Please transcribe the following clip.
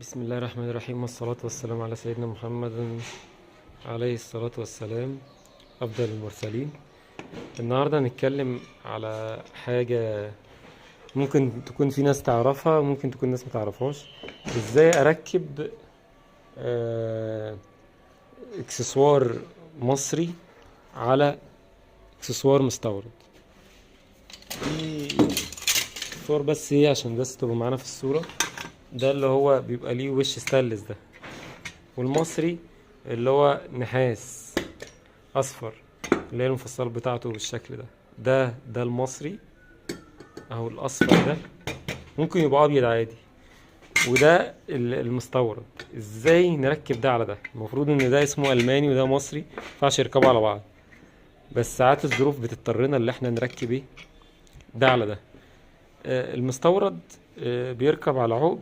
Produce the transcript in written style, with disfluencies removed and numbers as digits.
بسم الله الرحمن الرحيم، والصلاة والسلام على سيدنا محمد عليه الصلاة والسلام، أفضل المرسلين. النهاردة هنتكلم على حاجة ممكن تكون في ناس تعرفها، ممكن تكون ناس متعرفهاش. ازاي اركب آه، اكسسوار مصري على اكسسوار مستورد. في اكسسوار بس ايه عشان بس تبقوا معانا في الصورة. ده اللي هو بيبقى ليه وش ستانلس ده، والمصري اللي هو نحاس اصفر، اللي هي المفصل بتاعته بالشكل ده. ده المصري اهو، الاصفر ده ممكن يبقى ابيض عادي، وده المستورد. ازاي نركب ده على ده؟ المفروض ان ده اسمه الماني وده مصري، مينفعش يركبوا على بعض، بس ساعات الظروف بتضطرنا اللي احنا نركب ايه، ده على ده. المستورد بيركب على عقب